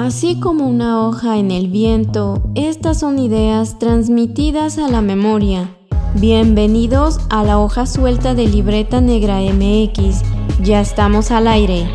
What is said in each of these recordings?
Así como una hoja en el viento, estas son ideas transmitidas a la memoria. Bienvenidos a la hoja suelta de Libreta Negra MX. Ya estamos al aire.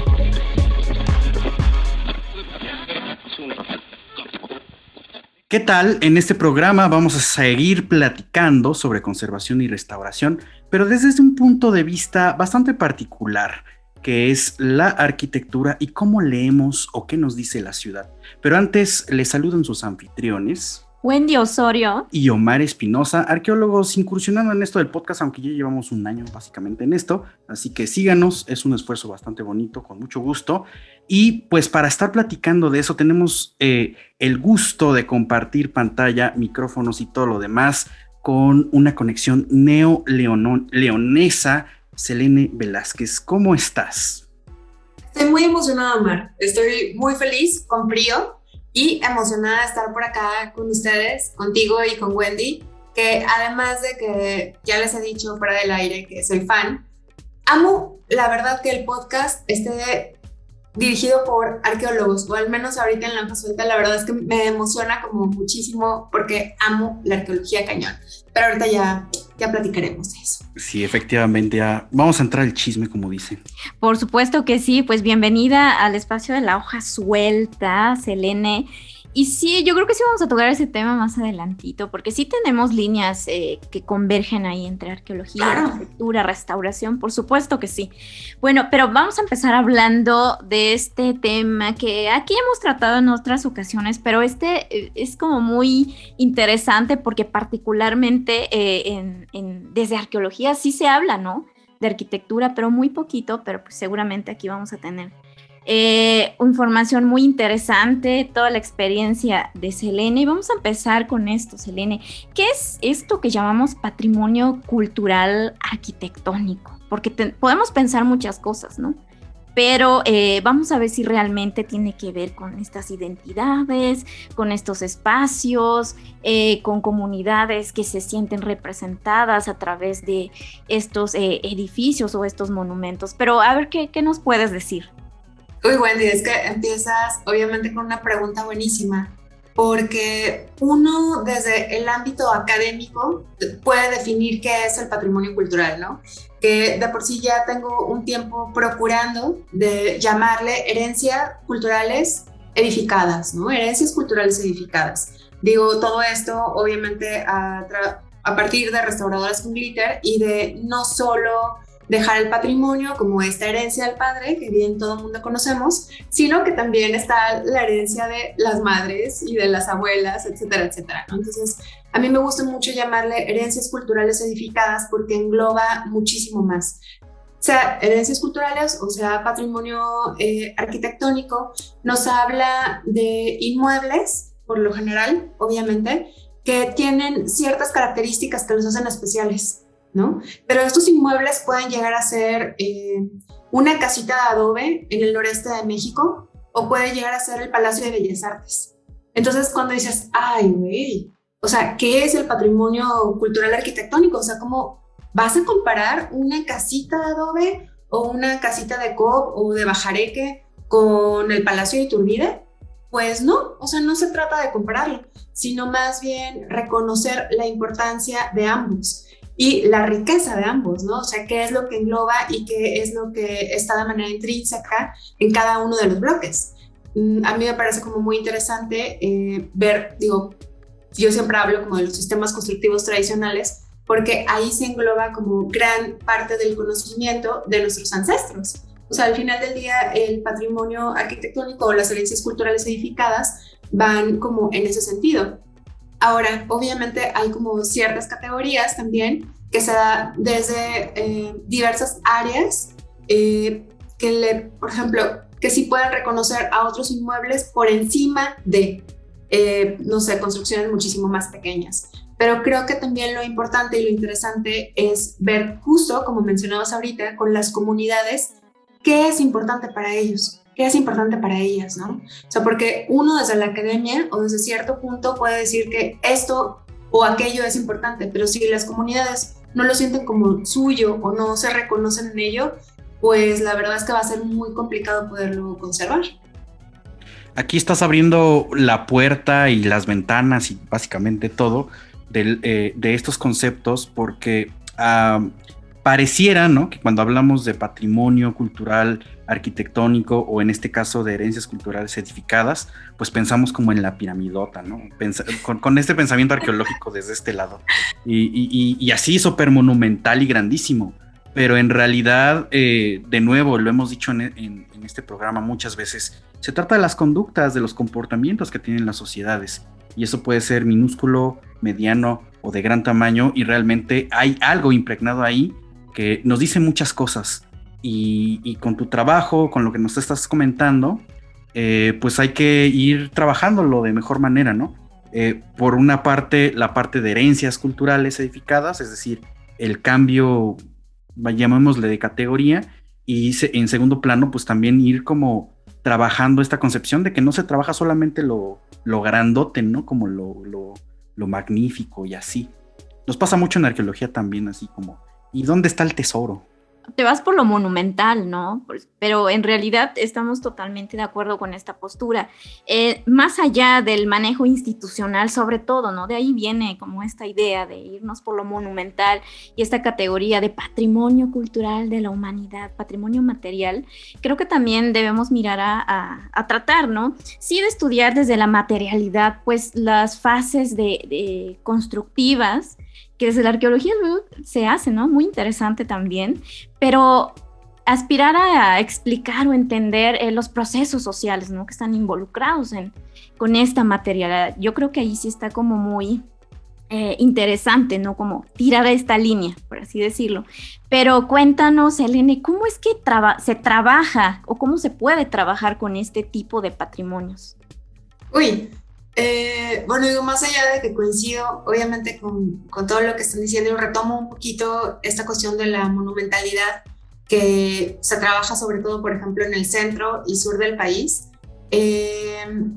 ¿Qué tal? En este programa vamos a seguir platicando sobre conservación y restauración, pero desde un punto de vista bastante particular, que es la arquitectura y cómo leemos o qué nos dice la ciudad. Pero antes les saludan sus anfitriones, Wendy Osorio y Omar Espinosa, arqueólogos incursionando en esto del podcast, aunque ya llevamos un año básicamente en esto, así que síganos, es un esfuerzo bastante bonito, con mucho gusto. Y pues para estar platicando de eso tenemos el gusto de compartir pantalla, micrófonos y todo lo demás con una conexión neo-leonesa. Selene Velázquez, ¿cómo estás? Estoy muy emocionada, Omar. Estoy muy feliz, con frío y emocionada de estar por acá con ustedes, contigo y con Wendy, que además de que ya les he dicho fuera del aire que soy fan, amo la verdad que el podcast esté dirigido por arqueólogos, o al menos ahorita en la hoja suelta, la verdad es que me emociona como muchísimo porque amo la arqueología cañón. Pero ahorita ya platicaremos de eso. Sí, efectivamente, ya vamos a entrar al chisme, como dice. Por supuesto que sí, pues bienvenida al espacio de la hoja suelta, Selene. Y sí, yo creo que sí vamos a tocar ese tema más adelantito, porque sí tenemos líneas que convergen ahí entre arqueología, claro, arquitectura, restauración, por supuesto que sí. Bueno, pero vamos a empezar hablando de este tema que aquí hemos tratado en otras ocasiones, pero es como muy interesante porque particularmente desde arqueología sí se habla, ¿no? De arquitectura, pero muy poquito, pero pues seguramente aquí vamos a tener información muy interesante, toda la experiencia de Selene. Y vamos a empezar con esto, Selene. ¿Qué es esto que llamamos patrimonio cultural arquitectónico? Porque podemos pensar muchas cosas, ¿no? Pero vamos a ver si realmente tiene que ver con estas identidades, con estos espacios, con comunidades que se sienten representadas a través de estos edificios o estos monumentos. Pero a ver, ¿qué nos puedes decir? Uy, Wendy, es que empiezas obviamente con una pregunta buenísima, porque uno desde el ámbito académico puede definir qué es el patrimonio cultural, ¿no? Que de por sí ya tengo un tiempo procurando de llamarle herencias culturales edificadas, ¿no? Herencias culturales edificadas. Digo, todo esto obviamente a partir de Restauradoras con Glitter y de no solo dejar el patrimonio como esta herencia del padre, que bien todo el mundo conocemos, sino que también está la herencia de las madres y de las abuelas, etcétera, etcétera, ¿no? Entonces, a mí me gusta mucho llamarle herencias culturales edificadas porque engloba muchísimo más. Sea herencias culturales o sea patrimonio arquitectónico, nos habla de inmuebles, por lo general, obviamente, que tienen ciertas características que los hacen especiales, ¿no? Pero estos inmuebles pueden llegar a ser una casita de adobe en el noreste de México o puede llegar a ser el Palacio de Bellas Artes. Entonces, cuando dices, ay, güey, o sea, ¿qué es el patrimonio cultural arquitectónico? O sea, ¿cómo vas a comparar una casita de adobe o una casita de cob o de bajareque con el Palacio de Iturbide? Pues no, o sea, no se trata de compararlo, sino más bien reconocer la importancia de ambos y la riqueza de ambos, ¿no? O sea, qué es lo que engloba y qué es lo que está de manera intrínseca en cada uno de los bloques. A mí me parece como muy interesante ver, digo, yo siempre hablo como de los sistemas constructivos tradicionales, porque ahí se engloba como gran parte del conocimiento de nuestros ancestros. O sea, al final del día, el patrimonio arquitectónico o las herencias culturales edificadas van como en ese sentido. Ahora, obviamente hay como ciertas categorías también que se da desde diversas áreas por ejemplo, que sí pueden reconocer a otros inmuebles por encima de, no sé, construcciones muchísimo más pequeñas. Pero creo que también lo importante y lo interesante es ver justo, como mencionabas ahorita, con las comunidades, qué es importante para ellos. ¿Qué es importante para ellas, no? O sea, porque uno desde la academia o desde cierto punto puede decir que esto o aquello es importante, pero si las comunidades no lo sienten como suyo o no se reconocen en ello, pues la verdad es que va a ser muy complicado poderlo conservar. Aquí estás abriendo la puerta y las ventanas y básicamente todo de estos conceptos porque pareciera, ¿no?, que cuando hablamos de patrimonio cultural, arquitectónico o en este caso de herencias culturales certificadas, pues pensamos como en la piramidota, ¿no? Con este pensamiento arqueológico desde este lado. Y así súper monumental y grandísimo. Pero en realidad, de nuevo, lo hemos dicho en este programa muchas veces, se trata de las conductas, de los comportamientos que tienen las sociedades. Y eso puede ser minúsculo, mediano o de gran tamaño, y realmente hay algo impregnado ahí que nos dice muchas cosas. Y con tu trabajo, con lo que nos estás comentando, pues hay que ir trabajándolo de mejor manera, ¿no? Por una parte, la parte de herencias culturales edificadas, es decir, el cambio, llamémosle, de categoría, y en segundo plano, pues también ir como trabajando esta concepción de que no se trabaja solamente lo grandote, ¿no? Como lo magnífico y así. Nos pasa mucho en arqueología también, así como, ¿y dónde está el tesoro? Te vas por lo monumental, ¿no? Pero en realidad estamos totalmente de acuerdo con esta postura. Más allá del manejo institucional, sobre todo, ¿no? De ahí viene como esta idea de irnos por lo monumental y esta categoría de patrimonio cultural de la humanidad, patrimonio material. Creo que también debemos mirar a tratar, ¿no? Sí, de estudiar desde la materialidad, pues las fases de constructivas que desde la arqueología se hace, ¿no? Muy interesante también, pero aspirar a explicar o entender los procesos sociales, ¿no?, que están involucrados con esta materialidad. Yo creo que ahí sí está como muy interesante, ¿no? Como tirar esta línea, por así decirlo. Pero cuéntanos, Helene, ¿cómo es que se trabaja o cómo se puede trabajar con este tipo de patrimonios? Bueno, digo, más allá de que coincido obviamente con todo lo que están diciendo, y retomo un poquito esta cuestión de la monumentalidad que se trabaja sobre todo, por ejemplo, en el centro y sur del país.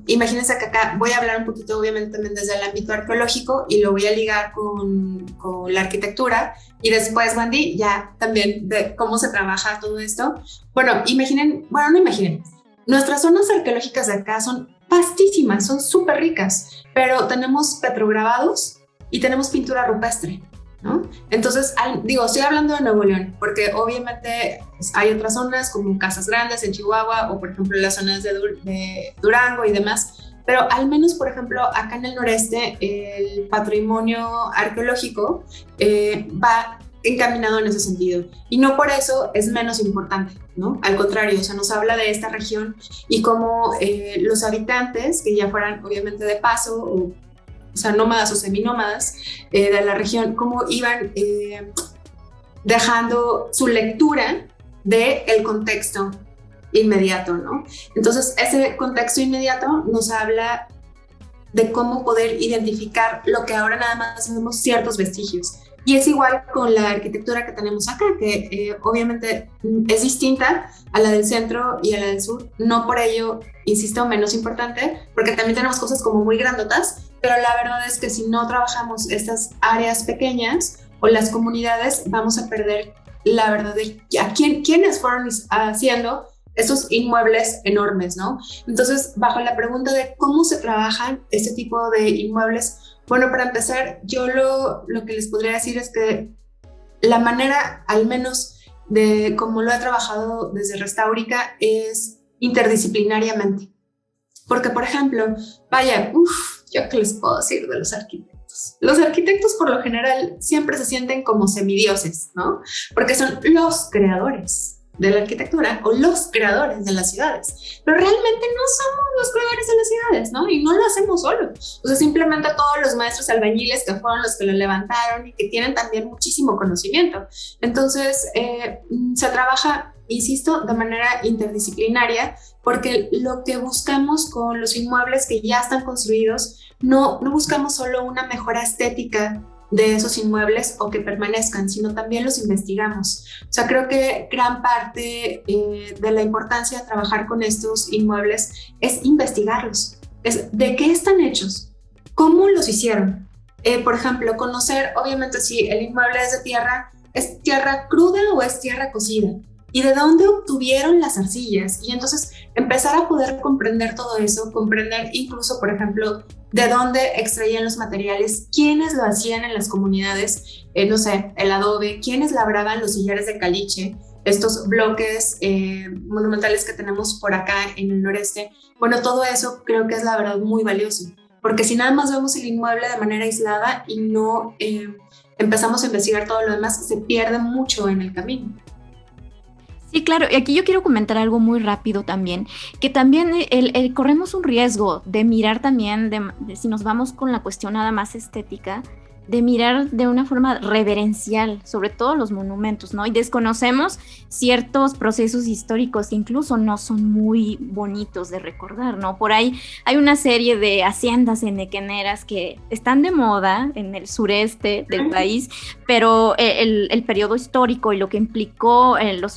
Imagínense que acá voy a hablar un poquito obviamente también desde el ámbito arqueológico y lo voy a ligar con la arquitectura, y después, Wendy, ya también de cómo se trabaja todo esto. Bueno, no imaginen, nuestras zonas arqueológicas de acá son vastísimas, son súper ricas, pero tenemos petrograbados y tenemos pintura rupestre, ¿no? Entonces, estoy hablando de Nuevo León, porque obviamente pues, hay otras zonas como Casas Grandes en Chihuahua, o por ejemplo las zonas de Durango y demás, pero al menos, por ejemplo, acá en el noreste, el patrimonio arqueológico va encaminado en ese sentido, y no por eso es menos importante, ¿no? Al contrario, o sea, nos habla de esta región y cómo los habitantes, que ya fueran obviamente de paso, o sea, nómadas o seminómadas de la región, cómo iban dejando su lectura del contexto inmediato, ¿no? Entonces, ese contexto inmediato nos habla de cómo poder identificar lo que ahora nada más vemos ciertos vestigios. Y es igual con la arquitectura que tenemos acá, que obviamente es distinta a la del centro y a la del sur. No por ello, insisto, menos importante, porque también tenemos cosas como muy grandotas, pero la verdad es que si no trabajamos estas áreas pequeñas o las comunidades, vamos a perder la verdad de quiénes fueron haciendo esos inmuebles enormes, ¿no? Entonces, bajo la pregunta de cómo se trabajan este tipo de inmuebles, bueno, para empezar, yo lo que les podría decir es que la manera, al menos de cómo lo he trabajado desde Restaurica, es interdisciplinariamente. Porque, por ejemplo, ¿yo qué les puedo decir de los arquitectos? Los arquitectos, por lo general, siempre se sienten como semidioses, ¿no? Porque son los creadores de la arquitectura o los creadores de las ciudades, pero realmente no somos los creadores de las ciudades, ¿no? Y no lo hacemos solos, o sea, simplemente todos los maestros albañiles que fueron los que lo levantaron y que tienen también muchísimo conocimiento. Entonces, se trabaja, insisto, de manera interdisciplinaria, porque lo que buscamos con los inmuebles que ya están construidos, no buscamos solo una mejora estética de esos inmuebles o que permanezcan, sino también los investigamos. O sea, creo que gran parte de la importancia de trabajar con estos inmuebles es investigarlos, es de qué están hechos, cómo los hicieron. Por ejemplo, conocer, obviamente, si el inmueble es de tierra, ¿es tierra cruda o es tierra cocida? y de dónde obtuvieron las arcillas. Y entonces empezar a poder comprender todo eso, comprender incluso, por ejemplo, de dónde extraían los materiales, quiénes lo hacían en las comunidades, no sé, el adobe, quiénes labraban los sillares de caliche, estos bloques monumentales que tenemos por acá en el noreste. Bueno, todo eso creo que es la verdad muy valioso, porque si nada más vemos el inmueble de manera aislada y no empezamos a investigar todo lo demás, se pierde mucho en el camino. Sí, claro, y aquí yo quiero comentar algo muy rápido también, que también corremos un riesgo de mirar también, si nos vamos con la cuestión nada más estética, de mirar de una forma reverencial, sobre todo los monumentos, ¿no? Y desconocemos ciertos procesos históricos que incluso no son muy bonitos de recordar, ¿no? Por ahí hay una serie de haciendas enequeneras que están de moda en el sureste del país, pero el periodo histórico y lo que implicó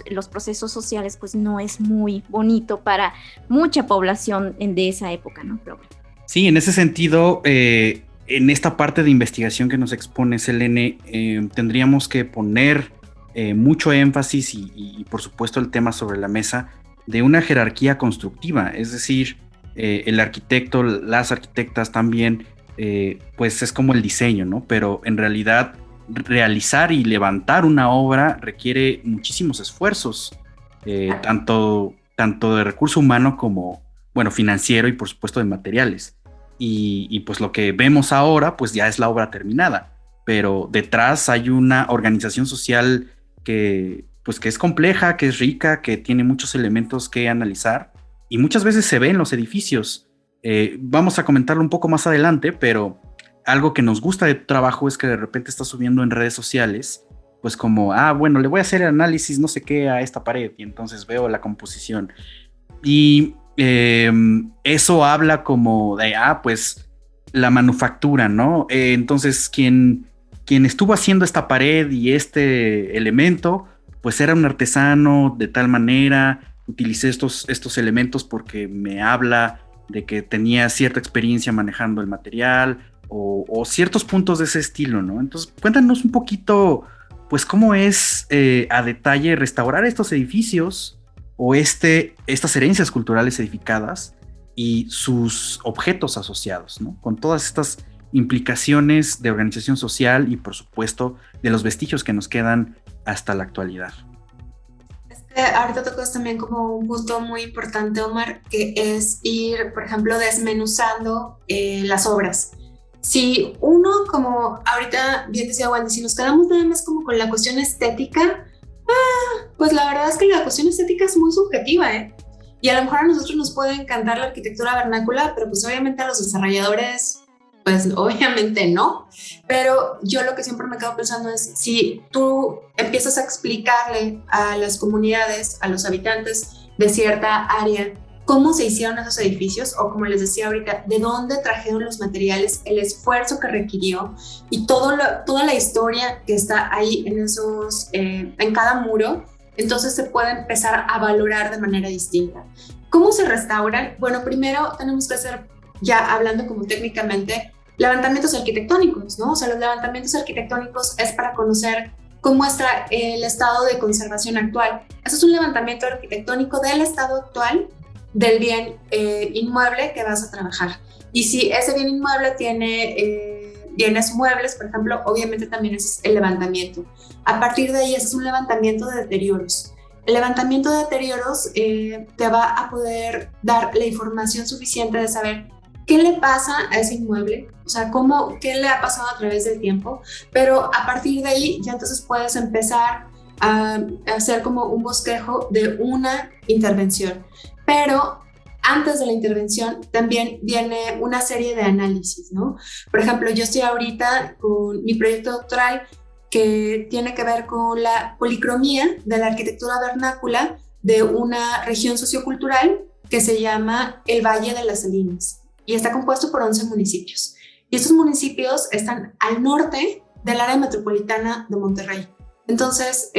los procesos sociales, pues no es muy bonito para mucha población de esa época, ¿no? Pero, sí, en ese sentido, en esta parte de investigación que nos expone Selene, tendríamos que poner mucho énfasis y por supuesto el tema sobre la mesa de una jerarquía constructiva, es decir, el arquitecto, las arquitectas también, pues es como el diseño, ¿no? Pero en realidad realizar y levantar una obra requiere muchísimos esfuerzos, tanto de recurso humano como, bueno, financiero y por supuesto de materiales. Y pues lo que vemos ahora pues ya es la obra terminada, pero detrás hay una organización social que es compleja, que es rica, que tiene muchos elementos que analizar y muchas veces se ve en los edificios. Vamos a comentarlo un poco más adelante, pero algo que nos gusta de tu trabajo es que de repente estás subiendo en redes sociales pues como, bueno, le voy a hacer el análisis no sé qué a esta pared y entonces veo la composición y eso habla como de, pues la manufactura, ¿no? Entonces quien estuvo haciendo esta pared y este elemento, pues era un artesano de tal manera, utilicé estos elementos porque me habla de que tenía cierta experiencia manejando el material o ciertos puntos de ese estilo, ¿no? Entonces cuéntanos un poquito, pues cómo es a detalle restaurar estos edificios o estas herencias culturales edificadas y sus objetos asociados, ¿no? Con todas estas implicaciones de organización social y, por supuesto, de los vestigios que nos quedan hasta la actualidad. Es que ahorita tocas también como un punto muy importante, Omar, que es ir, por ejemplo, desmenuzando las obras. Si uno, como ahorita bien decía Wendy, si nos quedamos nada más como con la cuestión estética, pues la verdad es que la cuestión estética es muy subjetiva, ¿eh? Y a lo mejor a nosotros nos puede encantar la arquitectura vernácula, pero pues obviamente a los desarrolladores, pues obviamente no. Pero yo lo que siempre me quedo pensando es, si tú empiezas a explicarle a las comunidades, a los habitantes de cierta área, cómo se hicieron esos edificios, o como les decía ahorita, de dónde trajeron los materiales, el esfuerzo que requirió y toda la historia que está ahí en cada muro, entonces se puede empezar a valorar de manera distinta. ¿Cómo se restauran? Bueno, primero tenemos que hacer, ya hablando como técnicamente, levantamientos arquitectónicos, ¿no? O sea, los levantamientos arquitectónicos es para conocer cómo está el estado de conservación actual. Eso es un levantamiento arquitectónico del estado actual del bien inmueble que vas a trabajar. Y si ese bien inmueble tiene bienes muebles, por ejemplo, obviamente también es el levantamiento. A partir de ahí, ese es un levantamiento de deterioros. El levantamiento de deterioros te va a poder dar la información suficiente de saber qué le pasa a ese inmueble, o sea, qué le ha pasado a través del tiempo, pero a partir de ahí ya entonces puedes empezar a hacer como un bosquejo de una intervención. Pero antes de la intervención también viene una serie de análisis, ¿no? Por ejemplo, yo estoy ahorita con mi proyecto doctoral que tiene que ver con la policromía de la arquitectura vernácula de una región sociocultural que se llama el Valle de las Salinas y está compuesto por 11 municipios. Y estos municipios están al norte del área metropolitana de Monterrey. Entonces,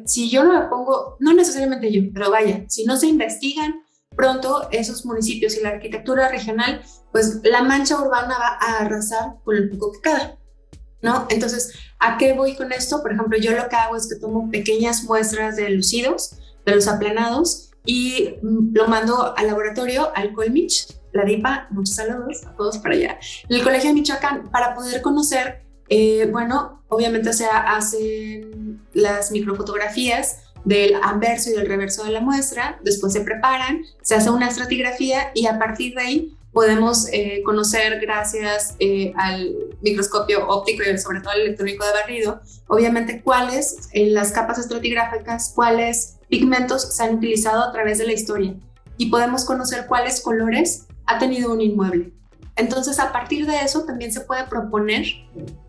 si yo no me pongo, no necesariamente yo, pero vaya, si no se investigan pronto esos municipios y la arquitectura regional, pues la mancha urbana va a arrasar con el poco que queda, ¿no? Entonces, ¿a qué voy con esto? Por ejemplo, yo lo que hago es que tomo pequeñas muestras de lucidos de los aplanados y lo mando al laboratorio, al Colmich, la DIPA, muchos saludos a todos para allá, en el Colegio de Michoacán, para poder conocer, bueno, obviamente se hacen las microfotografías del anverso y del reverso de la muestra, después se preparan, se hace una estratigrafía y a partir de ahí podemos conocer, gracias al microscopio óptico y sobre todo el electrónico de barrido, obviamente cuáles en las capas estratigráficas, cuáles pigmentos se han utilizado a través de la historia y podemos conocer cuáles colores ha tenido un inmueble. Entonces, a partir de eso también se puede proponer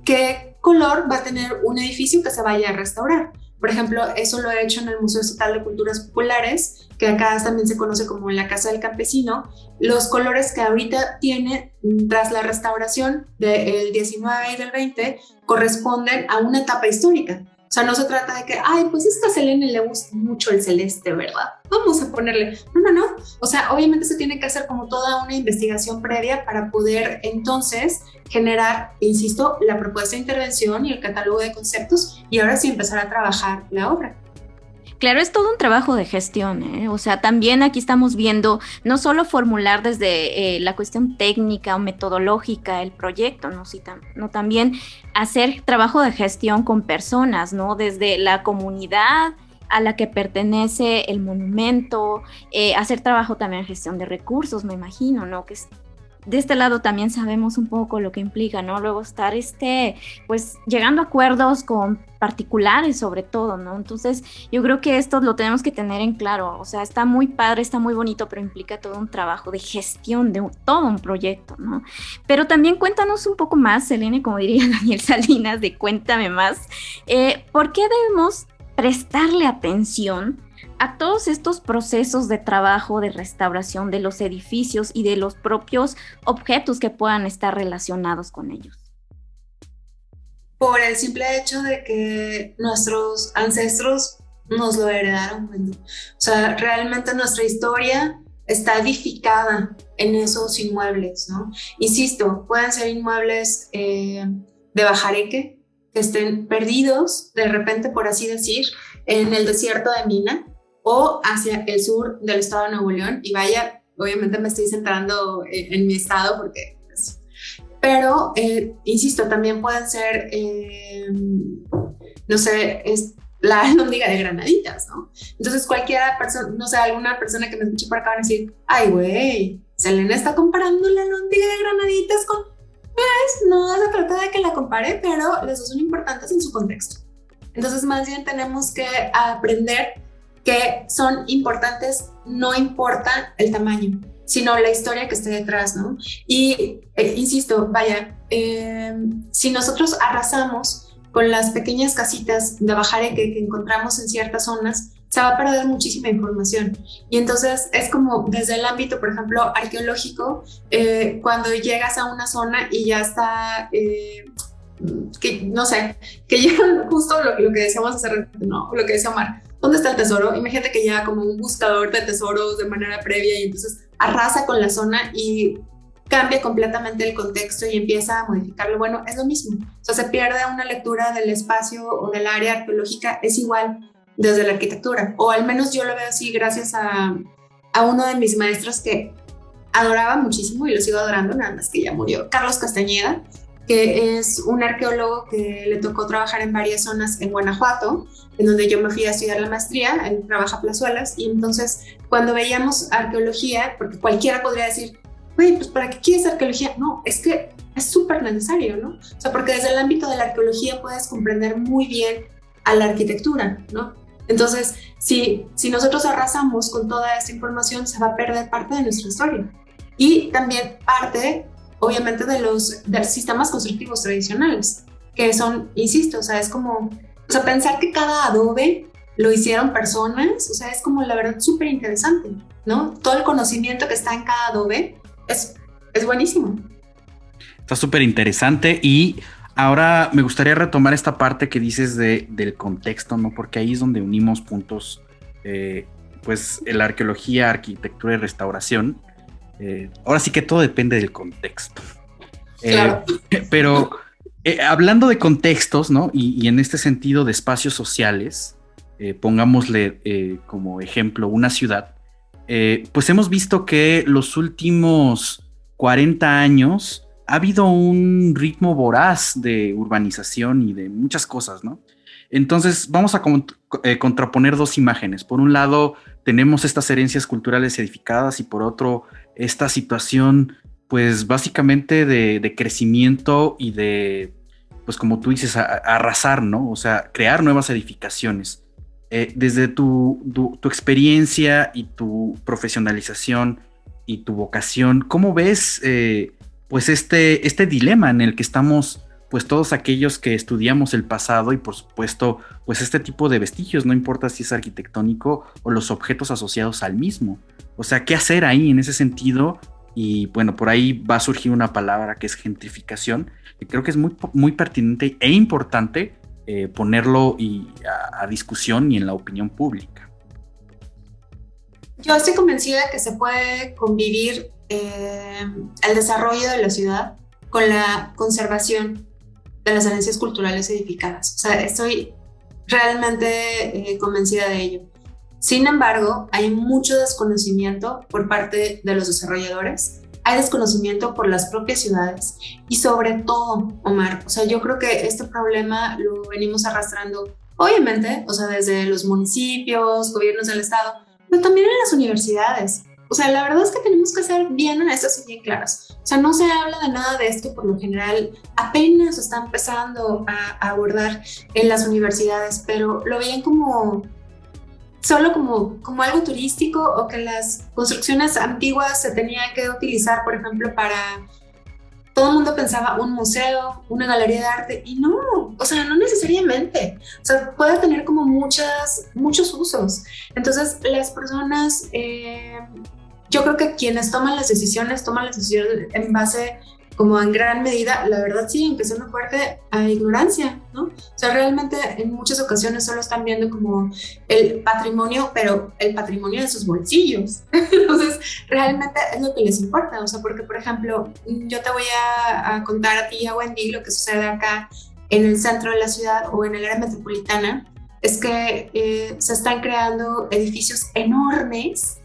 qué color va a tener un edificio que se vaya a restaurar. Por ejemplo, eso lo he hecho en el Museo Estatal de Culturas Populares, que acá también se conoce como la Casa del Campesino. Los colores que ahorita tiene tras la restauración del 19 y del 20 corresponden a una etapa histórica. O sea, no se trata de que, ay, pues es que a Selene le gusta mucho el celeste, ¿verdad? Vamos a ponerle. No. O sea, obviamente se tiene que hacer como toda una investigación previa para poder entonces generar, insisto, la propuesta de intervención y el catálogo de conceptos y ahora sí empezar a trabajar la obra. Claro, es todo un trabajo de gestión, ¿eh? O sea, también aquí estamos viendo no solo formular desde la cuestión técnica o metodológica el proyecto, ¿no? No también hacer trabajo de gestión con personas, ¿no? Desde la comunidad a la que pertenece el monumento, hacer trabajo también en gestión de recursos, me imagino, ¿no? Que de este lado también sabemos un poco lo que implica, ¿no? Luego estar, pues, llegando a acuerdos con particulares sobre todo, ¿no? Entonces, yo creo que esto lo tenemos que tener en claro. O sea, está muy padre, está muy bonito, pero implica todo un trabajo de gestión de todo un proyecto, ¿no? Pero también cuéntanos un poco más, Selene, como diría Daniel Salinas, de Cuéntame Más. ¿Por qué debemos prestarle atención a todos estos procesos de trabajo, de restauración de los edificios y de los propios objetos que puedan estar relacionados con ellos? Por el simple hecho de que nuestros ancestros nos lo heredaron. O sea, realmente nuestra historia está edificada en esos inmuebles, ¿no? Insisto, pueden ser inmuebles de bajareque, que estén perdidos de repente, por así decir, en el desierto de Mina, o hacia el sur del estado de Nuevo León, y vaya, obviamente me estoy centrando en mi estado, porque, pero, insisto, también pueden ser, no sé, la alhóndiga de Granaditas, ¿no? Entonces cualquiera persona, no sé, alguna persona que me escuche por acá va a decir, ay, güey, Selene está comparando la alhóndiga de Granaditas con... Pues no se trata de que la compare, pero los dos son importantes en su contexto. Entonces, más bien tenemos que aprender que son importantes, no importa el tamaño, sino la historia que esté detrás, ¿no? Y, insisto, vaya, si nosotros arrasamos con las pequeñas casitas de bajareque que encontramos en ciertas zonas, se va a perder muchísima información. Y entonces es como desde el ámbito, por ejemplo, arqueológico, cuando llegas a una zona y ya está... que no sé, que llegan justo lo que decíamos hace rato, ¿no? Lo que decía Omar, ¿dónde está el tesoro? Imagínate que llega como un buscador de tesoros de manera previa y entonces arrasa con la zona y cambia completamente el contexto y empieza a modificarlo. Bueno, es lo mismo. O sea, se pierde una lectura del espacio o del área arqueológica, es igual desde la arquitectura, o al menos yo lo veo así gracias a uno de mis maestros que adoraba muchísimo y lo sigo adorando, nada más que ya murió, Carlos Castañeda, que es un arqueólogo que le tocó trabajar en varias zonas en Guanajuato, en donde yo me fui a estudiar la maestría, él trabaja plazuelas, y entonces cuando veíamos arqueología, porque cualquiera podría decir, güey, pues ¿para qué quieres arqueología? No, es que es súper necesario, ¿no? O sea, porque desde el ámbito de la arqueología puedes comprender muy bien a la arquitectura, ¿no? Entonces, si nosotros arrasamos con toda esta información, se va a perder parte de nuestra historia. Y también parte, obviamente, de los sistemas constructivos tradicionales, que son, insisto, o sea, es como, o sea, pensar que cada adobe lo hicieron personas, o sea, es como la verdad súper interesante, ¿no? Todo el conocimiento que está en cada adobe es buenísimo. Está súper interesante y ahora me gustaría retomar esta parte que dices del contexto, ¿no? Porque ahí es donde unimos puntos, pues, la arqueología, arquitectura y restauración. Ahora sí que todo depende del contexto. Claro. Pero hablando de contextos, ¿no? Y en este sentido de espacios sociales, pongámosle como ejemplo una ciudad, pues hemos visto que los últimos 40 años ha habido un ritmo voraz de urbanización y de muchas cosas, ¿no? Entonces vamos a contraponer dos imágenes. Por un lado tenemos estas herencias culturales edificadas y por otro esta situación pues básicamente de crecimiento y de, pues como tú dices, arrasar, ¿no? O sea, crear nuevas edificaciones. Desde tu experiencia y tu profesionalización y tu vocación, ¿cómo ves pues este dilema en el que estamos pues todos aquellos que estudiamos el pasado y por supuesto pues este tipo de vestigios, no importa si es arquitectónico o los objetos asociados al mismo? O sea, ¿qué hacer ahí en ese sentido? Y bueno, por ahí va a surgir una palabra que es gentrificación, que creo que es muy, muy pertinente e importante ponerlo a discusión y en la opinión pública. Yo estoy convencida que se puede convivir el desarrollo de la ciudad con la conservación de las herencias culturales edificadas. O sea, estoy realmente convencida de ello. Sin embargo, hay mucho desconocimiento por parte de los desarrolladores, hay desconocimiento por las propias ciudades y sobre todo, Omar, o sea, yo creo que este problema lo venimos arrastrando, obviamente, o sea, desde los municipios, gobiernos del estado, pero también en las universidades. O sea, la verdad es que tenemos que ser bien honestos y bien claros. O sea, no se habla de nada de esto, por lo general apenas está empezando a abordar en las universidades, pero lo veían solo como algo turístico, o que las construcciones antiguas se tenían que utilizar, por ejemplo, para... Todo el mundo pensaba un museo, una galería de arte, y no, o sea, no necesariamente. O sea, puede tener como muchos usos. Entonces, las personas, yo creo que quienes toman las decisiones en base, como en gran medida, la verdad sí, aunque sea una fuerte, a ignorancia, ¿no? O sea, realmente en muchas ocasiones solo están viendo como el patrimonio, pero el patrimonio de sus bolsillos. Entonces, realmente es lo que les importa. O sea, porque, por ejemplo, yo te voy a contar a ti y a Wendy lo que sucede acá en el centro de la ciudad o en el área metropolitana, es que se están creando edificios enormes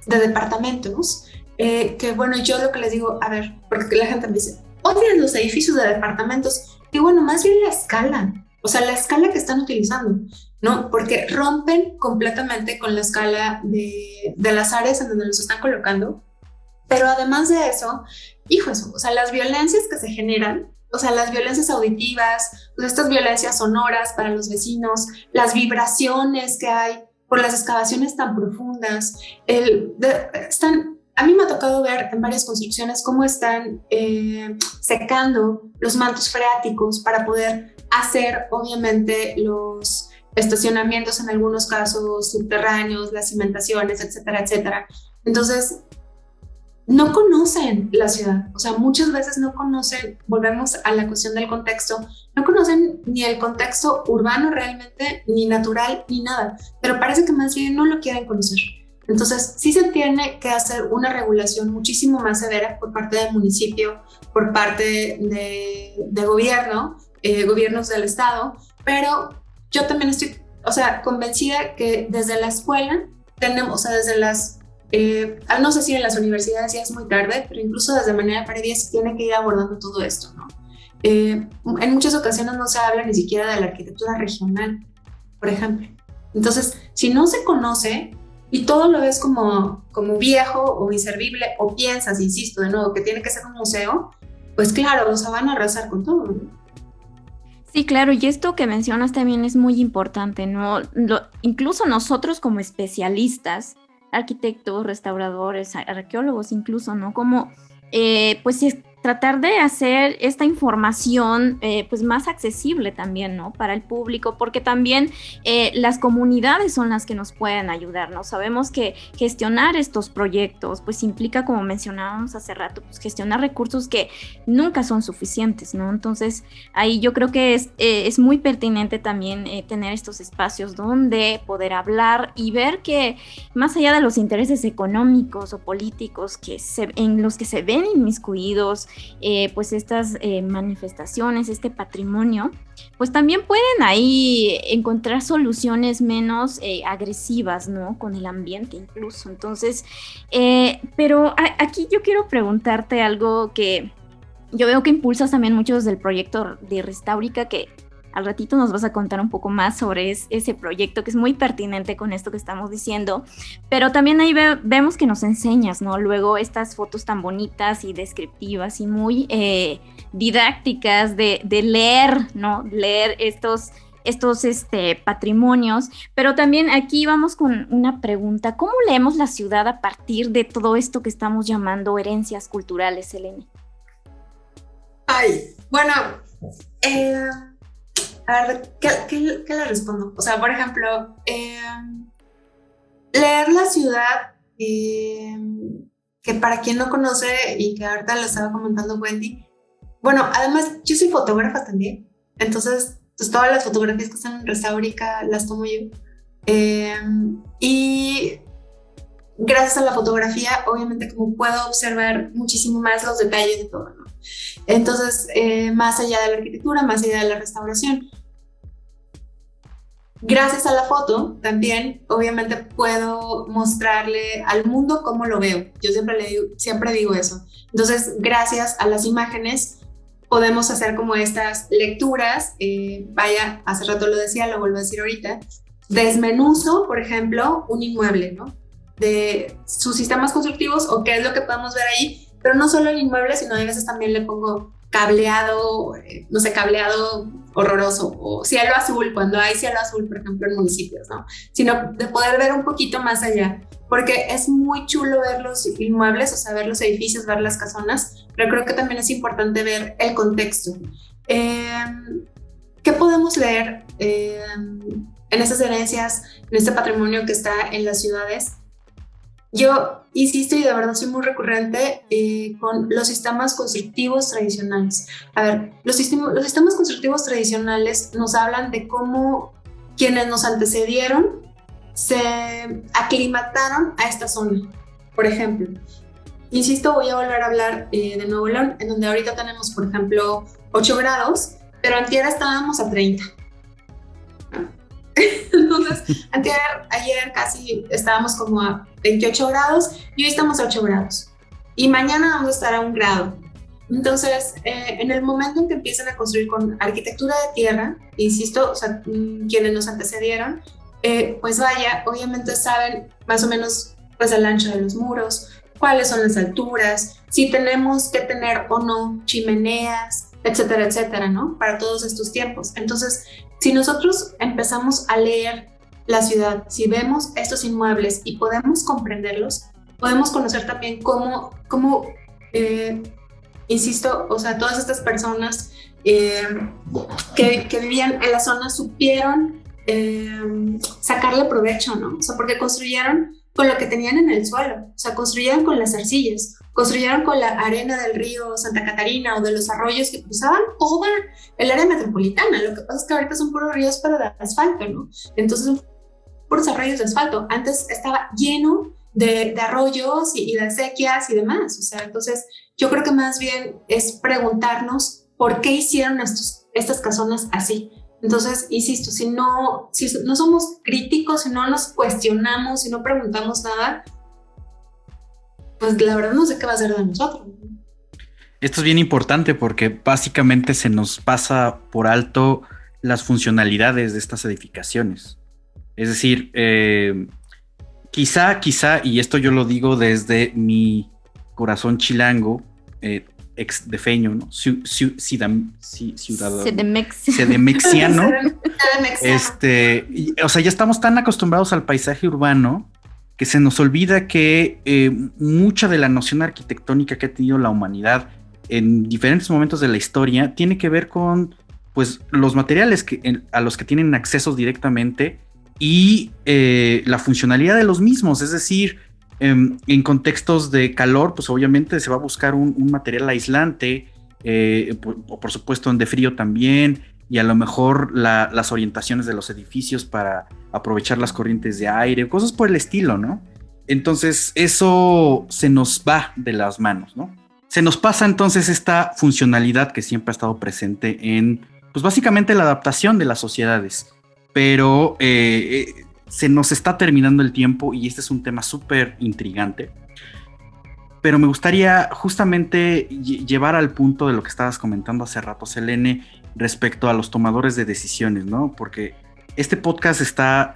de departamentos. Que bueno, yo lo que les digo, a ver, porque la gente me dice, odian los edificios de departamentos, y bueno, más bien la escala, o sea, la escala que están utilizando, ¿no? Porque rompen completamente con la escala de las áreas en donde los están colocando, pero además de eso, hijos, o sea, las violencias que se generan, o sea, las violencias auditivas, pues estas violencias sonoras para los vecinos, las vibraciones que hay por las excavaciones tan profundas, a mí me ha tocado ver en varias construcciones cómo están secando los mantos freáticos para poder hacer, obviamente, los estacionamientos, en algunos casos subterráneos, las cimentaciones, etcétera, etcétera. Entonces, no conocen la ciudad, o sea, muchas veces no conocen, volvemos a la cuestión del contexto, no conocen ni el contexto urbano realmente, ni natural, ni nada, pero parece que más bien no lo quieren conocer. Entonces, sí se tiene que hacer una regulación muchísimo más severa por parte del municipio, por parte de gobierno, gobiernos del estado, pero yo también estoy, o sea, convencida que desde la escuela tenemos, o sea, desde las, no sé si en las universidades ya es muy tarde, pero incluso desde manera previa se tiene que ir abordando todo esto, ¿no? En muchas ocasiones no se habla ni siquiera de la arquitectura regional, por ejemplo. Entonces, si no se conoce y todo lo ves como viejo o inservible, o piensas, insisto, de nuevo, que tiene que ser un museo, pues claro, o sea, van a arrasar con todo, ¿no? Sí, claro, y esto que mencionas también es muy importante, ¿no? Incluso nosotros como especialistas, arquitectos, restauradores, arqueólogos incluso, ¿no? Como, pues tratar de hacer esta información pues más accesible también, ¿no? Para el público, porque también las comunidades son las que nos pueden ayudar, ¿no? Sabemos que gestionar estos proyectos pues implica, como mencionábamos hace rato, pues gestionar recursos que nunca son suficientes, ¿no? Entonces ahí yo creo que es muy pertinente también tener estos espacios donde poder hablar y ver que más allá de los intereses económicos o políticos en los que se ven inmiscuidos pues estas manifestaciones, este patrimonio, pues también pueden ahí encontrar soluciones menos agresivas, ¿no? Con el ambiente incluso. Entonces, pero aquí yo quiero preguntarte algo que yo veo que impulsas también mucho desde el proyecto de Restáurica, que al ratito nos vas a contar un poco más sobre ese proyecto, que es muy pertinente con esto que estamos diciendo, pero también ahí vemos que nos enseñas, ¿no? Luego estas fotos tan bonitas y descriptivas y muy didácticas de leer, ¿no? Leer estos patrimonios, pero también aquí vamos con una pregunta: ¿cómo leemos la ciudad a partir de todo esto que estamos llamando herencias culturales, Eleni? Ay, bueno, a ver, ¿qué le respondo? O sea, por ejemplo, leer la ciudad, que para quien no conoce y que ahorita lo estaba comentando Wendy, bueno, además yo soy fotógrafa también, entonces pues, todas las fotografías que están en Restáurica las tomo yo, y gracias a la fotografía, obviamente, como puedo observar muchísimo más los detalles de todo, ¿no? Entonces, más allá de la arquitectura, más allá de la restauración, gracias a la foto también, obviamente, puedo mostrarle al mundo cómo lo veo. Yo siempre digo eso. Entonces, gracias a las imágenes, podemos hacer como estas lecturas. Vaya, hace rato lo decía, lo vuelvo a decir ahorita. Desmenuzo, por ejemplo, un inmueble, ¿no? De sus sistemas constructivos o qué es lo que podemos ver ahí, pero no solo el inmueble, sino a veces también le pongo cableado, no sé, cableado horroroso, o cielo azul, cuando hay cielo azul, por ejemplo, en municipios, ¿no? Sino de poder ver un poquito más allá, porque es muy chulo ver los inmuebles, o sea, ver los edificios, ver las casonas, pero creo que también es importante ver el contexto. ¿Qué podemos leer en esas herencias, en este patrimonio que está en las ciudades? Yo insisto, y de verdad soy muy recurrente con los sistemas constructivos tradicionales. A ver, los sistemas constructivos tradicionales nos hablan de cómo quienes nos antecedieron se aclimataron a esta zona. Por ejemplo, insisto, voy a volver a hablar de Nuevo León, en donde ahorita tenemos, por ejemplo, 8 grados, pero antier estábamos a 30. Entonces, ayer casi estábamos como a 28 grados y hoy estamos a 8 grados. Y mañana vamos a estar a 1 grado. Entonces, en el momento en que empiezan a construir con arquitectura de tierra, insisto, o sea, quienes nos antecedieron, pues vaya, obviamente saben más o menos pues el ancho de los muros, cuáles son las alturas, si tenemos que tener o no chimeneas, etcétera, etcétera, ¿no? Para todos estos tiempos. Entonces, si nosotros empezamos a leer la ciudad, si vemos estos inmuebles y podemos comprenderlos, podemos conocer también cómo insisto, o sea, todas estas personas que vivían en la zona supieron sacarle provecho, ¿no? O sea, porque construyeron con lo que tenían en el suelo, o sea, construyeron con las arcillas, construyeron con la arena del río Santa Catarina o de los arroyos que cruzaban toda el área metropolitana. Lo que pasa es que ahorita son puros ríos, pero de asfalto, ¿no? Entonces son puros arroyos de asfalto. Antes estaba lleno de arroyos y de acequias y demás. O sea, entonces yo creo que más bien es preguntarnos por qué hicieron estas casonas así. Entonces, insisto, si no somos críticos, si no nos cuestionamos, si no preguntamos nada, pues la verdad no sé qué va a ser de nosotros. Esto es bien importante porque básicamente se nos pasa por alto las funcionalidades de estas edificaciones. Es decir, quizá, y esto yo lo digo desde mi corazón chilango, exdefeño, ¿no? Sedemexiano. O sea, ya estamos tan acostumbrados al paisaje urbano que se nos olvida que mucha de la noción arquitectónica que ha tenido la humanidad en diferentes momentos de la historia tiene que ver con pues, los materiales a los que tienen acceso directamente y la funcionalidad de los mismos. Es decir, en contextos de calor, pues obviamente se va a buscar un material aislante, por supuesto en de frío también, y a lo mejor las orientaciones de los edificios para aprovechar las corrientes de aire, cosas por el estilo, ¿no? Entonces eso se nos va de las manos, ¿no? se nos pasa entonces esta funcionalidad que siempre ha estado presente en, pues básicamente la adaptación de las sociedades, pero se nos está terminando el tiempo y este es un tema súper intrigante. Pero me gustaría justamente llevar al punto de lo que estabas comentando hace rato, Selene, respecto a los tomadores de decisiones, ¿no? Porque este podcast está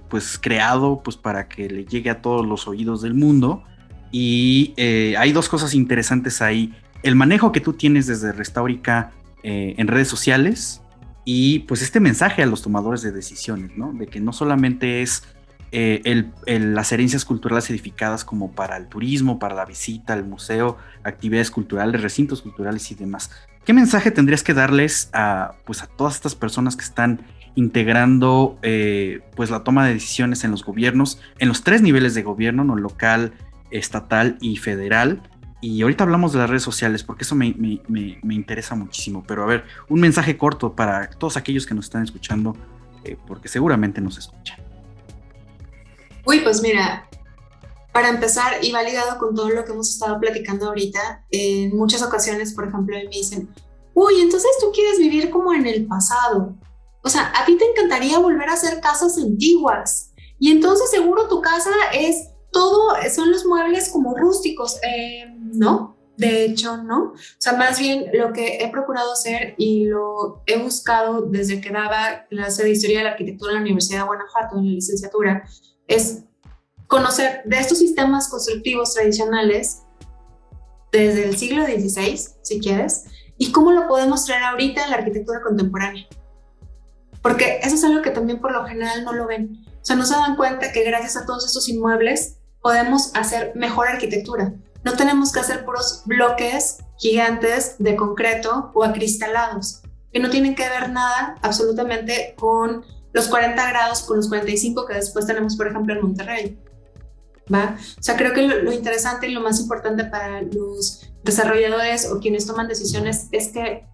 pues creado pues para que le llegue a todos los oídos del mundo y hay dos cosas interesantes ahí. El manejo que tú tienes desde Restaurica en redes sociales y pues este mensaje a los tomadores de decisiones, ¿no? De que no solamente es las herencias culturales edificadas como para el turismo, para la visita al museo, actividades culturales, recintos culturales y demás. ¿Qué mensaje tendrías que darles a todas estas personas que están integrando pues la toma de decisiones en los gobiernos, en los 3 niveles de gobierno, ¿no? Local, estatal y federal? Y ahorita hablamos de las redes sociales porque eso me interesa muchísimo. Pero a ver, un mensaje corto para todos aquellos que nos están escuchando, porque seguramente nos escuchan. Uy, pues mira, para empezar y validado con todo lo que hemos estado platicando ahorita, en muchas ocasiones, por ejemplo, me dicen, uy, entonces tú quieres vivir como en el pasado. O sea, a ti te encantaría volver a hacer casas antiguas. Y entonces seguro tu casa es todo, son los muebles como rústicos. No, de hecho no. O sea, más bien lo que he procurado hacer y lo he buscado desde que daba clase de Historia de la Arquitectura en la Universidad de Guanajuato, en la licenciatura, es conocer de estos sistemas constructivos tradicionales desde el siglo XVI, si quieres, y cómo lo podemos traer ahorita en la arquitectura contemporánea. Porque eso es algo que también por lo general no lo ven. O sea, no se dan cuenta que gracias a todos estos inmuebles podemos hacer mejor arquitectura. No tenemos que hacer puros bloques gigantes de concreto o acristalados, que no tienen que ver nada absolutamente con los 40 grados, con los 45 que después tenemos, por ejemplo, en Monterrey. ¿Va? O sea, creo que lo interesante y lo más importante para los desarrolladores o quienes toman decisiones es que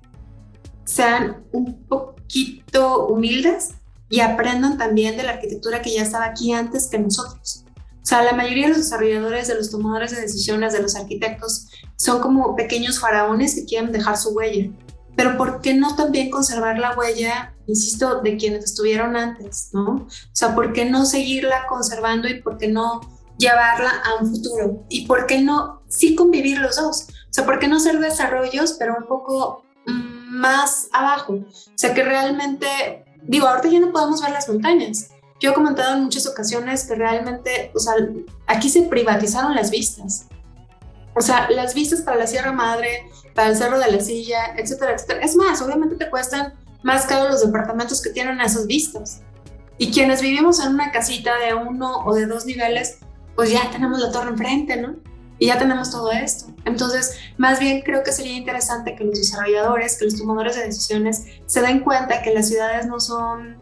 sean un poquito humildes y aprendan también de la arquitectura que ya estaba aquí antes que nosotros. O sea, la mayoría de los desarrolladores, de los tomadores de decisiones, de los arquitectos, son como pequeños faraones que quieren dejar su huella. Pero ¿por qué no también conservar la huella, insisto, de quienes estuvieron antes, ¿no? O sea, ¿por qué no seguirla conservando y por qué no llevarla a un futuro? ¿Y por qué no sí convivir los dos? O sea, ¿por qué no hacer desarrollos, pero un poco más abajo? O sea, que realmente, digo, ahorita ya no podemos ver las montañas. Yo he comentado en muchas ocasiones que realmente, o sea, aquí se privatizaron las vistas. O sea, las vistas para la Sierra Madre, para el Cerro de la Silla, etcétera, etcétera. Es más, obviamente te cuestan más caros los departamentos que tienen esas vistas. Y quienes vivimos en una casita de 1 o de 2 niveles, pues ya tenemos la torre enfrente, ¿no? Y ya tenemos todo esto. Entonces, más bien creo que sería interesante que los desarrolladores, que los tomadores de decisiones se den cuenta que las ciudades no son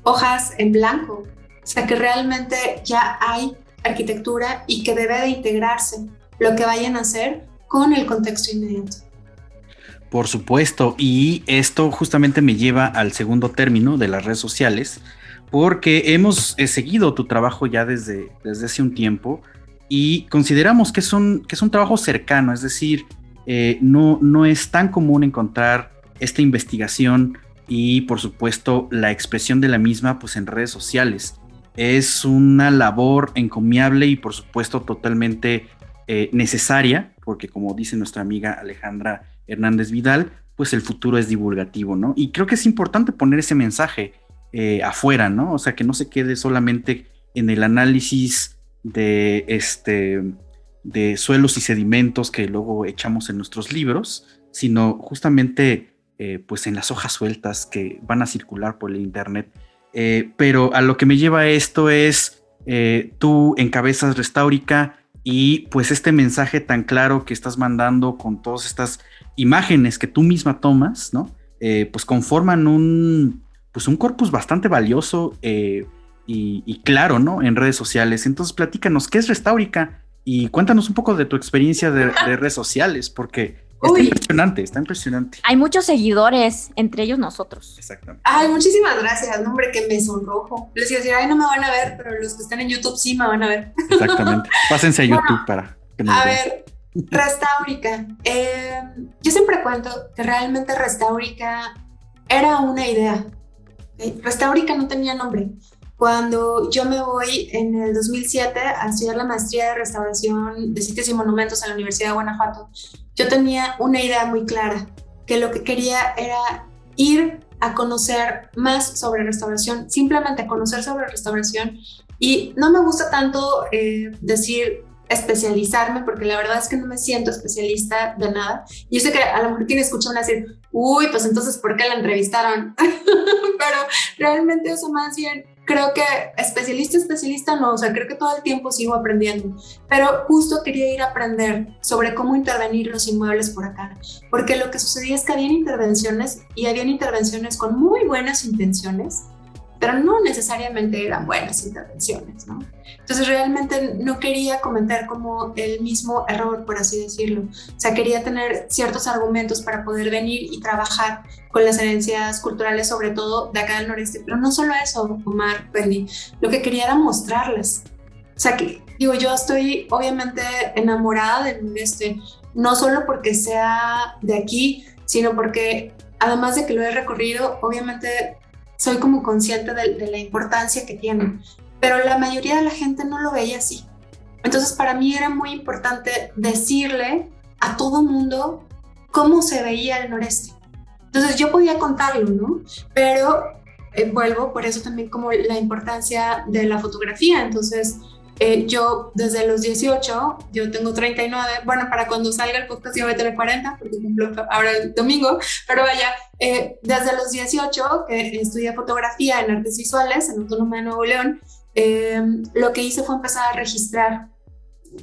hojas en blanco. O sea, que realmente ya hay arquitectura y que debe de integrarse lo que vayan a hacer con el contexto inmediato. Por supuesto, y esto justamente me lleva al segundo término de las redes sociales, porque hemos seguido tu trabajo ya desde hace un tiempo y consideramos que es un trabajo cercano, es decir, no es tan común encontrar esta investigación y por supuesto la expresión de la misma pues en redes sociales. Es una labor encomiable y por supuesto totalmente necesaria, porque como dice nuestra amiga Alejandra Hernández Vidal, pues el futuro es divulgativo, ¿no? Y creo que es importante poner ese mensaje afuera, ¿no? O sea, que no se quede solamente en el análisis de suelos y sedimentos que luego echamos en nuestros libros, sino justamente pues en las hojas sueltas que van a circular por el internet. Pero a lo que me lleva esto es, tú encabezas Restaurica y pues este mensaje tan claro que estás mandando con todas estas imágenes que tú misma tomas, ¿no? Pues conforman un corpus bastante valioso y claro, ¿no? En redes sociales. Entonces platícanos, ¿qué es Restaurica? Y cuéntanos un poco de tu experiencia de redes sociales, porque está impresionante. Hay muchos seguidores, entre ellos nosotros. Exactamente. Ay, muchísimas gracias, no, hombre, que me sonrojo. Les iba a decir, ay, no me van a ver, pero los que están en YouTube sí me van a ver. Exactamente. Pásense a YouTube para que nos vean. A ver, Restaurica. Yo siempre cuento que realmente Restaurica era una idea. Restaurica no tenía nombre. Cuando yo me voy en el 2007 a estudiar la maestría de restauración de sitios y monumentos en la Universidad de Guanajuato, yo tenía una idea muy clara, que lo que quería era ir a conocer más sobre restauración, simplemente conocer sobre restauración. Y no me gusta tanto decir especializarme, porque la verdad es que no me siento especialista de nada. Y yo sé que a lo mejor quien escucha van a decir, uy, pues entonces, ¿por qué la entrevistaron? Pero realmente eso más bien, creo que especialista no, o sea, creo que todo el tiempo sigo aprendiendo, pero justo quería ir a aprender sobre cómo intervenir los inmuebles por acá, porque lo que sucedía es que habían intervenciones y habían intervenciones con muy buenas intenciones, pero no necesariamente eran buenas intervenciones, ¿no? Entonces realmente no quería cometer como el mismo error, por así decirlo. O sea, quería tener ciertos argumentos para poder venir y trabajar con las herencias culturales, sobre todo de acá del noreste. Pero no solo eso, Omar, Wendy, lo que quería era mostrarlas. O sea, que digo, yo estoy obviamente enamorada del noreste, no solo porque sea de aquí, sino porque además de que lo he recorrido, obviamente soy como consciente de la importancia que tiene, pero la mayoría de la gente no lo veía así. Entonces para mí era muy importante decirle a todo mundo cómo se veía el noreste. Entonces yo podía contarlo, ¿no? Pero vuelvo, por eso también como la importancia de la fotografía. Entonces yo desde los 18, yo tengo 39, bueno, para cuando salga el podcast yo voy a tener 40, porque cumplo ahora el domingo, pero vaya, desde los 18 que estudié fotografía en artes visuales en Autónoma de Nuevo León, lo que hice fue empezar a registrar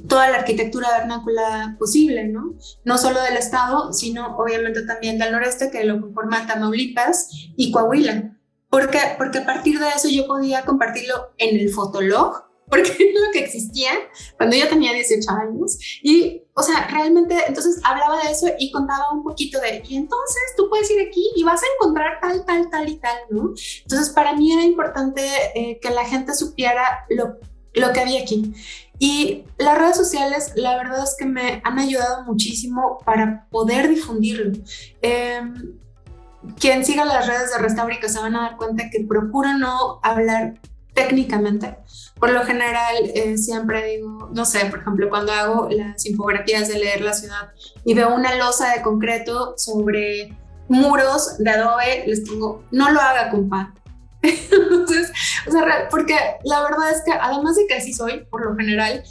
toda la arquitectura vernácula posible, ¿no? No solo del estado, sino obviamente también del noreste, que lo conforman Tamaulipas y Coahuila. ¿Por qué? Porque a partir de eso yo podía compartirlo en el Fotolog, porque es lo que existía cuando yo tenía 18 años. Y, o sea, realmente, entonces hablaba de eso y contaba un poquito de, y entonces tú puedes ir aquí y vas a encontrar tal, tal, tal y tal, ¿no? Entonces, para mí era importante que la gente supiera lo que había aquí. Y las redes sociales, la verdad es que me han ayudado muchísimo para poder difundirlo. Quien siga las redes de Restaurica se van a dar cuenta que procuro no hablar técnicamente. Por lo general, siempre digo, no sé, por ejemplo, cuando hago las infografías de leer la ciudad y veo una losa de concreto sobre muros de adobe, les pongo, no lo haga, compa. Entonces, o sea, porque la verdad es que además de que así soy, por lo general,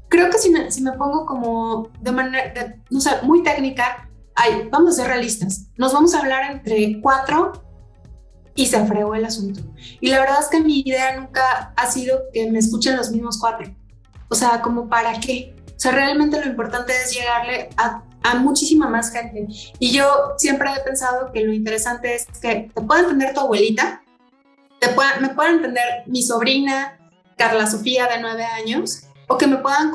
creo que si me pongo como de manera, no sé, muy técnica, ay, vamos a ser realistas, nos vamos a hablar entre 4 y se fregó el asunto. Y la verdad es que mi idea nunca ha sido que me escuchen los mismos 4. O sea, ¿como para qué? O sea, realmente lo importante es llegarle a muchísima más gente. Y yo siempre he pensado que lo interesante es que te pueda entender tu abuelita, me pueda entender mi sobrina, Carla Sofía, de 9 años, o que me puedan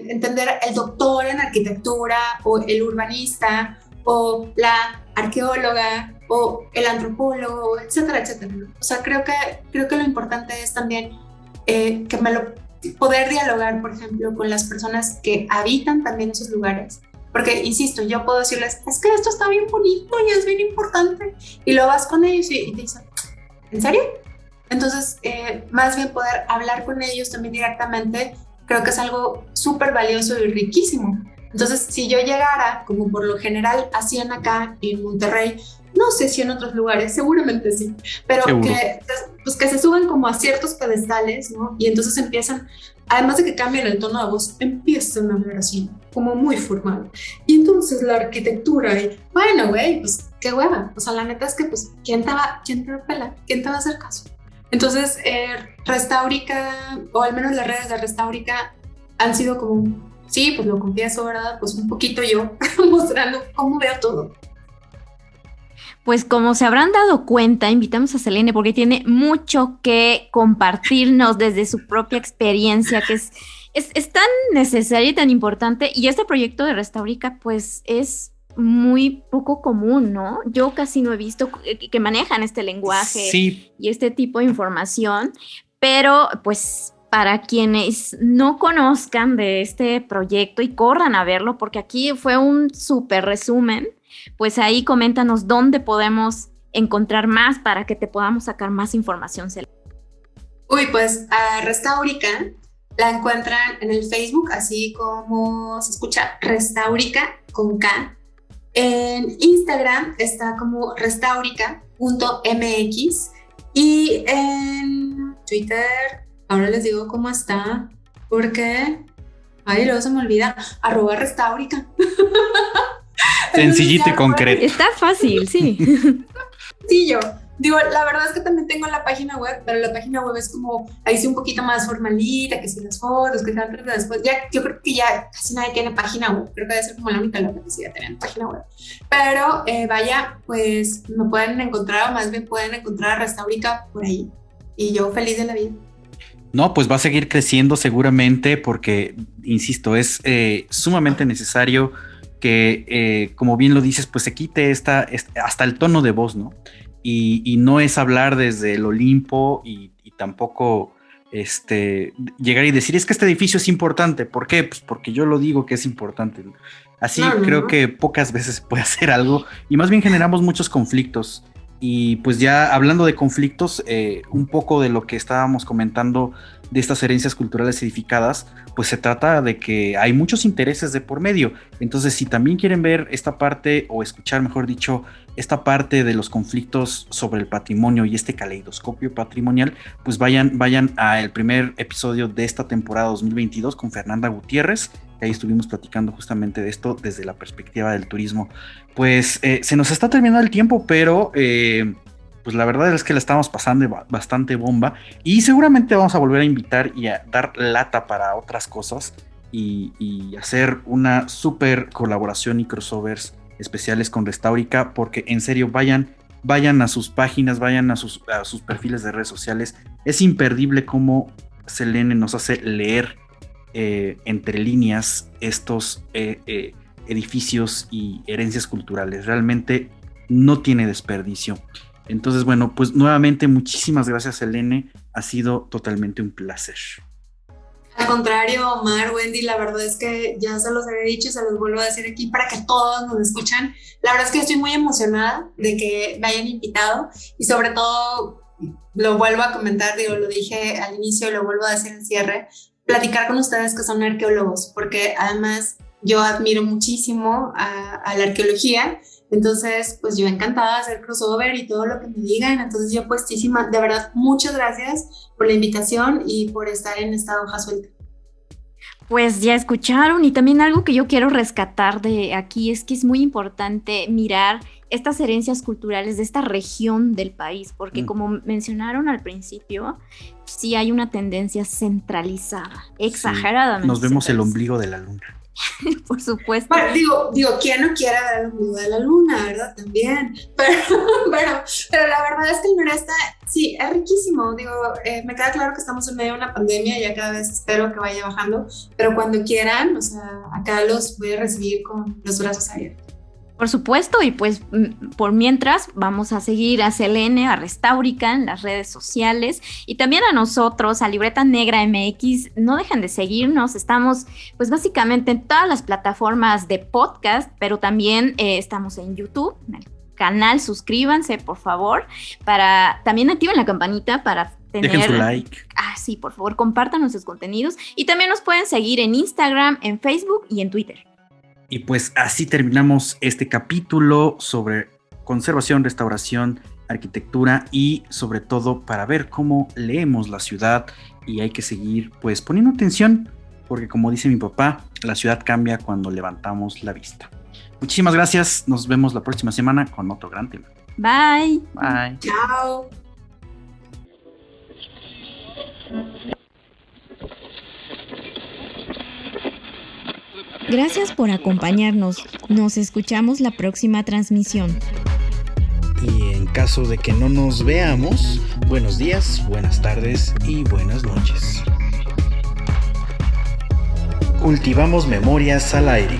entender el doctor en arquitectura, o el urbanista, o la arqueóloga, o el antropólogo, etcétera, etcétera. O sea, creo que lo importante es también poder dialogar, por ejemplo, con las personas que habitan también esos lugares. Porque, insisto, yo puedo decirles, es que esto está bien bonito y es bien importante. Y lo vas con ellos y te dicen, ¿en serio? Entonces, más bien poder hablar con ellos también directamente, creo que es algo súper valioso y riquísimo. Entonces, si yo llegara, como por lo general hacían acá en Monterrey, no sé si en otros lugares, seguramente sí, pero que se suban como a ciertos pedestales, ¿no? Y entonces empiezan, además de que cambian el tono de voz, empiezan a hablar así, como muy formal. Y entonces la arquitectura, y bueno, güey, pues qué hueva. O sea, la neta es que, pues, ¿quién te va a pelar? ¿Quién te va a hacer caso? Entonces, Restaurica, o al menos las redes de Restaurica, han sido como, sí, pues lo confieso, ¿verdad? Pues un poquito yo, mostrando cómo veo todo. Pues como se habrán dado cuenta, invitamos a Selene porque tiene mucho que compartirnos desde su propia experiencia, que es tan necesaria y tan importante. Y este proyecto de Restaurica, pues es muy poco común, ¿no? Yo casi no he visto que manejan este lenguaje sí. Y este tipo de información, pero pues para quienes no conozcan de este proyecto y corran a verlo, porque aquí fue un súper resumen, pues ahí coméntanos dónde podemos encontrar más para que te podamos sacar más información. Uy, pues a Restaurica la encuentran en el Facebook, así como se escucha Restaurica con K. En Instagram está como restaurica.mx y en Twitter, ahora les digo cómo está, porque, ay, luego se me olvida, @Restaurica. Sencillito y concreto. Está fácil, sí. Sí, yo. Digo, la verdad es que también tengo la página web, pero la página web es como, ahí sí un poquito más formalita, que si las fotos, que antes, después, ya, yo creo que ya casi nadie tiene página web, creo que debe ser como la única loca que siga teniendo página web, pero vaya, pues me pueden encontrar, o más bien pueden encontrar a Restaurica por ahí, y yo feliz de la vida. No, pues va a seguir creciendo seguramente porque, insisto, es sumamente necesario que, como bien lo dices, pues se quite hasta el tono de voz, ¿no? Y no es hablar desde el Olimpo y tampoco llegar y decir, es que este edificio es importante. ¿Por qué? Pues porque yo lo digo que es importante. Así creo que pocas veces se puede hacer algo y más bien generamos muchos conflictos. Y pues ya hablando de conflictos, un poco de lo que estábamos comentando de estas herencias culturales edificadas, pues se trata de que hay muchos intereses de por medio. Entonces, si también quieren ver esta parte, o escuchar, mejor dicho, esta parte de los conflictos sobre el patrimonio y este caleidoscopio patrimonial, pues vayan al primer episodio de esta temporada 2022 con Fernanda Gutiérrez. Ahí estuvimos platicando justamente de esto desde la perspectiva del turismo. Pues se nos está terminando el tiempo, pero pues la verdad es que la estamos pasando bastante bomba y seguramente vamos a volver a invitar y a dar lata para otras cosas y hacer una súper colaboración y crossovers especiales con Restaurica, porque en serio vayan a sus páginas, vayan a sus perfiles de redes sociales. Es imperdible cómo Selene nos hace leer entre líneas estos edificios y herencias culturales. Realmente no tiene desperdicio. Entonces, bueno, pues nuevamente muchísimas gracias, Selene. Ha sido totalmente un placer. Al contrario, Omar, Wendy, la verdad es que ya se los había dicho y se los vuelvo a decir aquí para que todos nos escuchan. La verdad es que estoy muy emocionada de que me hayan invitado y sobre todo, lo vuelvo a comentar, lo dije al inicio y lo vuelvo a decir en cierre, platicar con ustedes que son arqueólogos, porque además yo admiro muchísimo a la arqueología. Entonces, pues yo encantada de hacer crossover y todo lo que me digan. Entonces yo puestísima, de verdad, muchas gracias por la invitación y por estar en esta hoja suelta. Pues ya escucharon, y también algo que yo quiero rescatar de aquí es que es muy importante mirar estas herencias culturales de esta región del país, porque como mencionaron al principio, sí hay una tendencia centralizada, exageradamente. Nos vemos el ombligo de la luna. Por supuesto. Bueno, digo, ¿quién no quiere ver el ombligo de la luna, verdad? También. Pero la verdad es que el noreste, sí, es riquísimo. Me queda claro que estamos en medio de una pandemia y ya cada vez espero que vaya bajando, pero cuando quieran, o sea, acá los voy a recibir con los brazos abiertos. Por supuesto, y pues por mientras vamos a seguir a Selene, a Restaurica en las redes sociales y también a nosotros, a Libreta Negra MX. No dejen de seguirnos, estamos pues básicamente en todas las plataformas de podcast, pero también estamos en YouTube, en el canal. Suscríbanse, por favor, también activen la campanita para tener... Dejen su like. Sí, por favor, compartan nuestros contenidos y también nos pueden seguir en Instagram, en Facebook y en Twitter. Y pues así terminamos este capítulo sobre conservación, restauración, arquitectura y sobre todo para ver cómo leemos la ciudad, y hay que seguir pues poniendo atención porque, como dice mi papá, la ciudad cambia cuando levantamos la vista. Muchísimas gracias, nos vemos la próxima semana con otro gran tema. Bye. Bye. Chao. Gracias por acompañarnos. Nos escuchamos la próxima transmisión. Y en caso de que no nos veamos, buenos días, buenas tardes y buenas noches. Cultivamos memorias al aire.